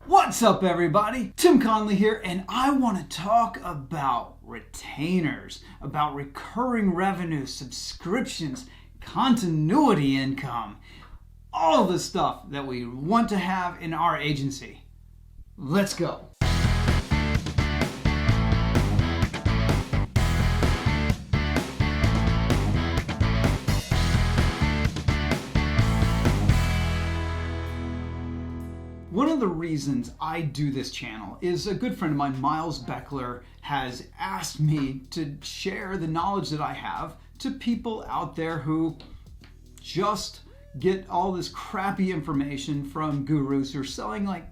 What's up, everybody? Tim Conley here, and I want to talk about retainers, about recurring revenue, subscriptions, continuity income, all the stuff that we want to have in our agency. Let's go. One of the reasons I do this channel is a good friend of mine, Miles Beckler, has asked me to share the knowledge that I have to people out there who just get all this crappy information from gurus who are selling like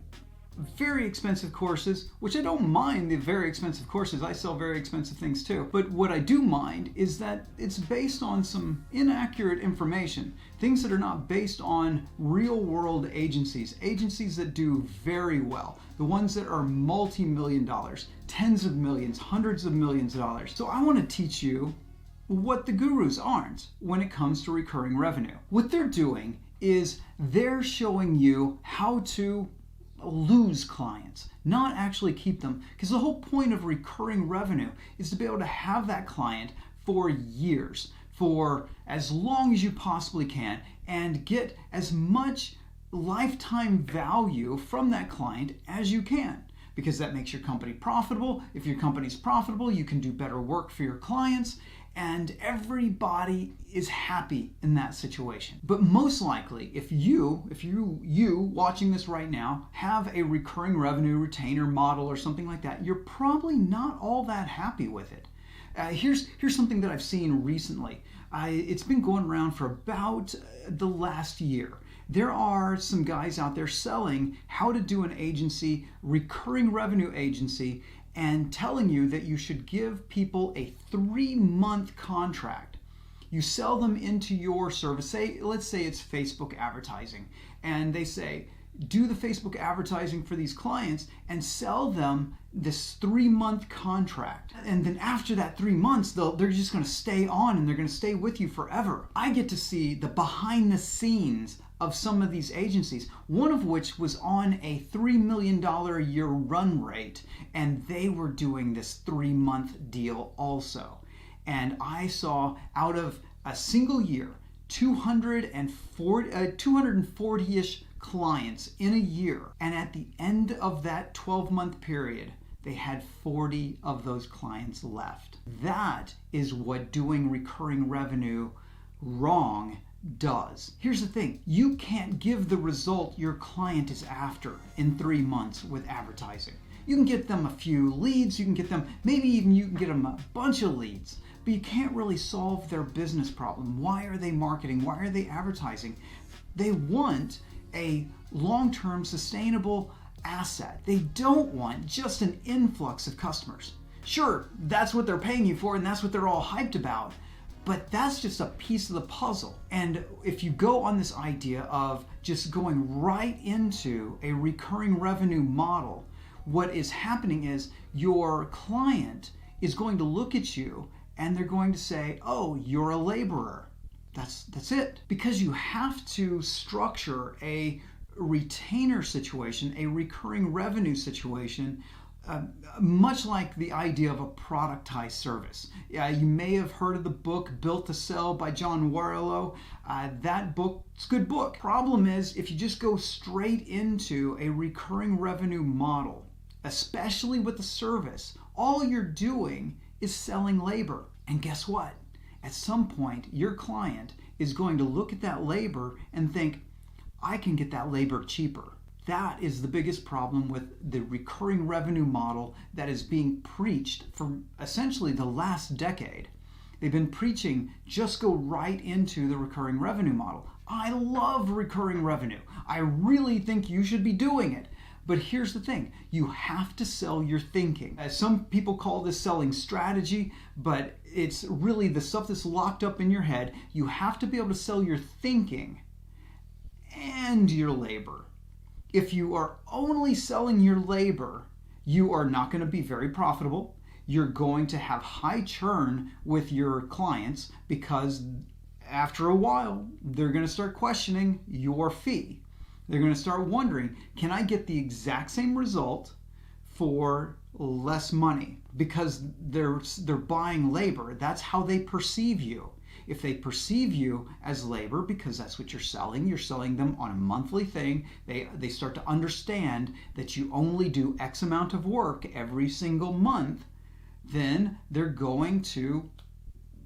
very expensive courses, which I don't mind the very expensive courses. I sell very expensive things too. But what I do mind is that it's based on some inaccurate information, things that are not based on real world agencies that do very well, the ones that are multi-million dollars, tens of millions, hundreds of millions of dollars. So I want to teach you what the gurus aren't when it comes to recurring revenue. What they're doing is they're showing you how to lose clients, not actually keep them. Because the whole point of recurring revenue is to be able to have that client for years, for as long as you possibly can, and get as much lifetime value from that client as you can. Because that makes your company profitable. If your company's profitable, you can do better work for your clients, and everybody is happy in that situation. But most likely, if you watching this right now have a recurring revenue retainer model or something like that, you're probably not all that happy with it. Here's something that I've seen recently. It's been going around for about the last year. There are some guys out there selling how to do an agency, recurring revenue agency, and telling you that you should give people a 3-month contract. You sell them into your service. Let's say it's Facebook advertising, and they say, do the Facebook advertising for these clients and sell them this 3-month contract. And then after that 3 months, they're just going to stay on and they're going to stay with you forever. I get to see the behind the scenes of some of these agencies, one of which was on a $3 million a year run rate, and they were doing this 3-month deal also. And I saw out of a single year, 240-ish clients in a year, and at the end of that 12-month period, they had 40 of those clients left. That is what doing recurring revenue wrong does. Here's the thing, you can't give the result your client is after in 3 months with advertising. You can get them a few leads, you can get them, maybe even you can get them a bunch of leads, but you can't really solve their business problem. Why are they marketing? Why are they advertising? They want a long-term sustainable asset. They don't want just an influx of customers. Sure, that's what they're paying you for and that's what they're all hyped about, but that's just a piece of the puzzle. And if you go on this idea of just going right into a recurring revenue model, what is happening is your client is going to look at you and they're going to say, oh, you're a laborer. That's it. Because you have to structure a retainer situation, a recurring revenue situation, much like the idea of a productized service. You may have heard of the book Built to Sell by John Warrillow. That book's a good book. Problem is, if you just go straight into a recurring revenue model, especially with the service, all you're doing is selling labor. And guess what? At some point, your client is going to look at that labor and think, I can get that labor cheaper. That is the biggest problem with the recurring revenue model that is being preached for essentially the last decade. They've been preaching, just go right into the recurring revenue model. I love recurring revenue. I really think you should be doing it. But here's the thing, you have to sell your thinking. Some people call this selling strategy, but it's really the stuff that's locked up in your head. You have to be able to sell your thinking and your labor. If you are only selling your labor, you are not going to be very profitable. You're going to have high churn with your clients because after a while, they're going to start questioning your fee. They're going to start wondering, can I get the exact same result for less money? Because they're buying labor. That's how they perceive you. If they perceive you as labor, because that's what you're selling them on a monthly thing, they start to understand that you only do X amount of work every single month, then they're going to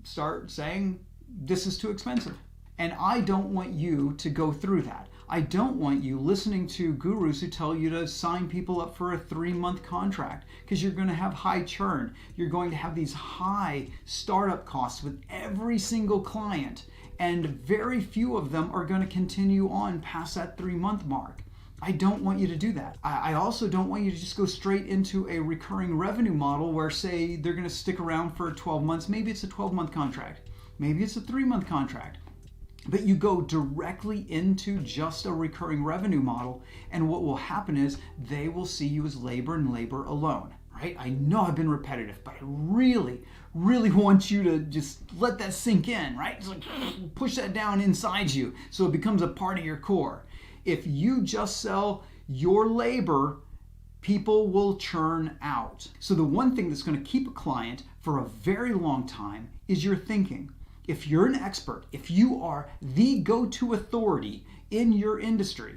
start saying, this is too expensive. And I don't want you to go through that. I don't want you listening to gurus who tell you to sign people up for a 3-month contract, because you're going to have high churn. You're going to have these high startup costs with every single client, and very few of them are going to continue on past that 3-month mark. I don't want you to do that. I also don't want you to just go straight into a recurring revenue model where, say, they're going to stick around for 12 months. Maybe it's a 12-month contract. Maybe it's a 3-month contract. But you go directly into just a recurring revenue model, and what will happen is they will see you as labor and labor alone, right? I know I've been repetitive, but I really, really want you to just let that sink in, right? It's like push that down inside you so it becomes a part of your core. If you just sell your labor, people will churn out. So the one thing that's going to keep a client for a very long time is your thinking. If you're an expert, if you are the go-to authority in your industry,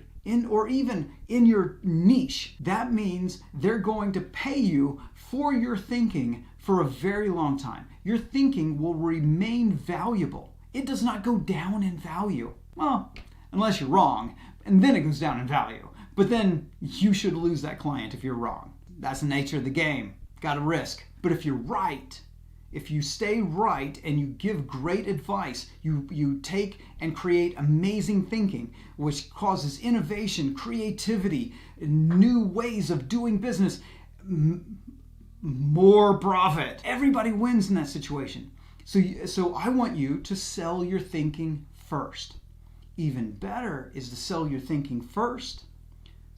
or even in your niche, that means they're going to pay you for your thinking for a very long time. Your thinking will remain valuable. It does not go down in value. Well, unless you're wrong, and then it goes down in value. But then you should lose that client if you're wrong. That's the nature of the game. Got to risk. But if you're right, if you stay right and you give great advice, you take and create amazing thinking, which causes innovation, creativity, new ways of doing business, more profit. Everybody wins in that situation. So I want you to sell your thinking first. Even better is to sell your thinking first.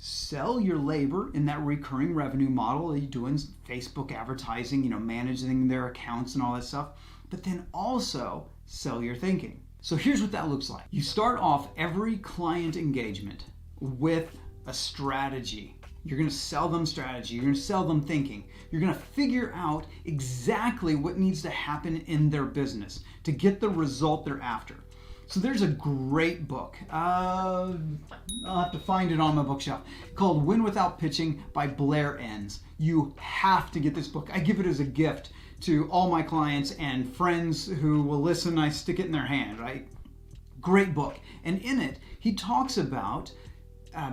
Sell your labor in that recurring revenue model that you do in Facebook advertising, managing their accounts and all that stuff. But then also sell your thinking. So here's what that looks like. You start off every client engagement with a strategy. You're going to sell them strategy. You're going to sell them thinking. You're going to figure out exactly what needs to happen in their business to get the result they're after. So there's a great book, I'll have to find it on my bookshelf, called Win Without Pitching by Blair Enns. You have to get this book. I give it as a gift to all my clients and friends who will listen. I stick it in their hand, right? Great book. And in it, he talks about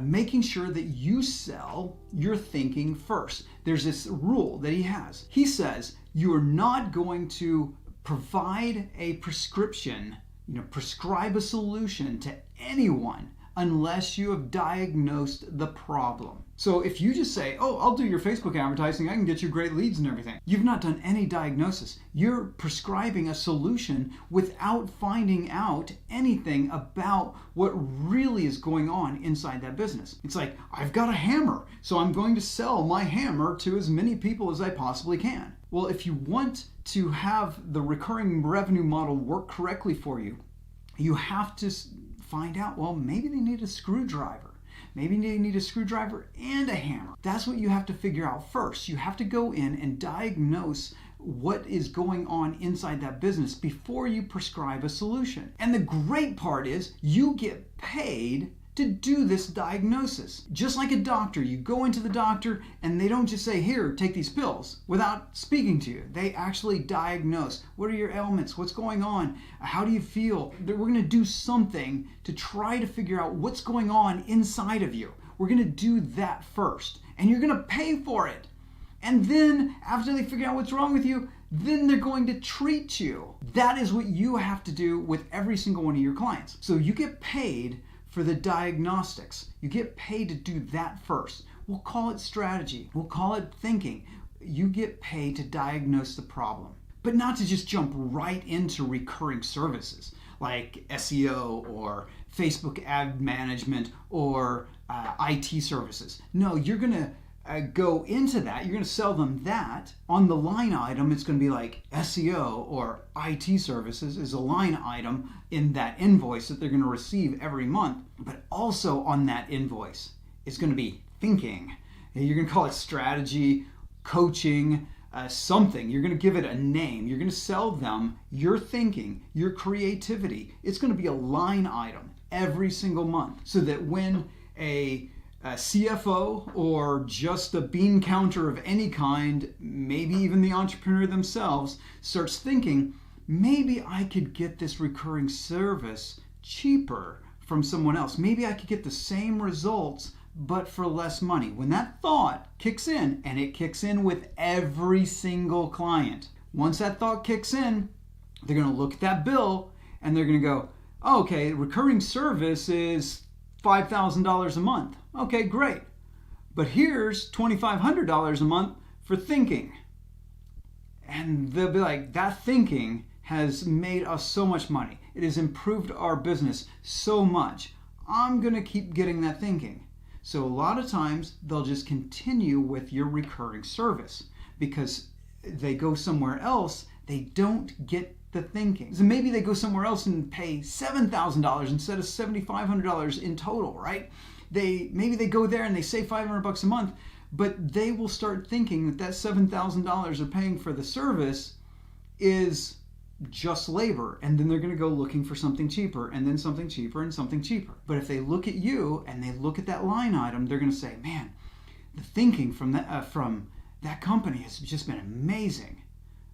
making sure that you sell your thinking first. There's this rule that he has. He says, you are not going to provide a prescription, prescribe a solution to anyone unless you have diagnosed the problem. So if you just say, oh, I'll do your Facebook advertising, I can get you great leads and everything, you've not done any diagnosis. You're prescribing a solution without finding out anything about what really is going on inside that business. It's like, I've got a hammer, so I'm going to sell my hammer to as many people as I possibly can. Well, if you want to have the recurring revenue model work correctly for you, you have to find out, well, maybe they need a screwdriver. Maybe they need a screwdriver and a hammer. That's what you have to figure out first. You have to go in and diagnose what is going on inside that business before you prescribe a solution. And the great part is you get paid to do this diagnosis. Just like a doctor, you go into the doctor and they don't just say, here, take these pills without speaking to you. They actually diagnose. What are your ailments? What's going on? How do you feel? We're going to do something to try to figure out what's going on inside of you. We're going to do that first, and you're going to pay for it. And then after they figure out what's wrong with you, then they're going to treat you. That is what you have to do with every single one of your clients. So you get paid for the diagnostics. You get paid to do that first. We'll call it strategy. We'll call it thinking. You get paid to diagnose the problem, but not to just jump right into recurring services like SEO or Facebook ad management or IT services. No, you're going to go into that, you're going to sell them that. On the line item, it's going to be like SEO or IT services is a line item in that invoice that they're going to receive every month. But also on that invoice, it's going to be thinking. You're going to call it strategy, coaching, something. You're going to give it a name. You're going to sell them your thinking, your creativity. It's going to be a line item every single month, so that when a CFO or just a bean counter of any kind, maybe even the entrepreneur themselves, starts thinking, maybe I could get this recurring service cheaper from someone else. Maybe I could get the same results but for less money. When that thought kicks in, and it kicks in with every single client, once that thought kicks in, they're going to look at that bill and they're going to go, oh, okay, recurring service is $5,000 a month. Okay, great. But here's $2,500 a month for thinking. And they'll be like, that thinking has made us so much money. It has improved our business so much. I'm going to keep getting that thinking. So a lot of times they'll just continue with your recurring service because they go somewhere else, they don't get the thinking. So maybe they go somewhere else and pay $7,000 instead of $7,500 in total, right? Maybe they go there and they save $500 a month, but they will start thinking that $7,000 they're paying for the service is just labor, and then they're going to go looking for something cheaper, and then something cheaper, and something cheaper. But if they look at you and they look at that line item, they're going to say, man, the thinking from that company has just been amazing.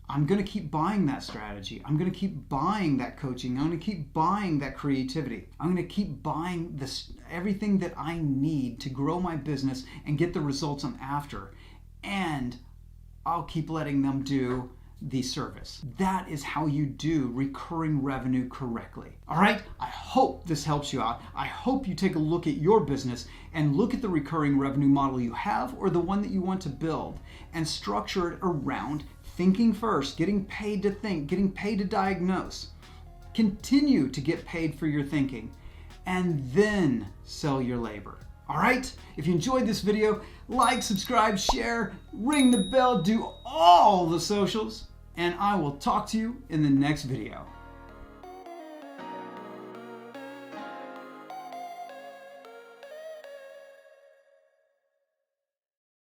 I'm going to keep buying that strategy. I'm going to keep buying that coaching. I'm going to keep buying that creativity. I'm going to keep buying everything that I need to grow my business and get the results I'm after. And I'll keep letting them do the service. That is how you do recurring revenue correctly. All right? I hope this helps you out. I hope you take a look at your business and look at the recurring revenue model you have or the one that you want to build and structure it around thinking first, getting paid to think, getting paid to diagnose. Continue to get paid for your thinking and then sell your labor. All right? If you enjoyed this video, like, subscribe, share, ring the bell, do all the socials, and I will talk to you in the next video.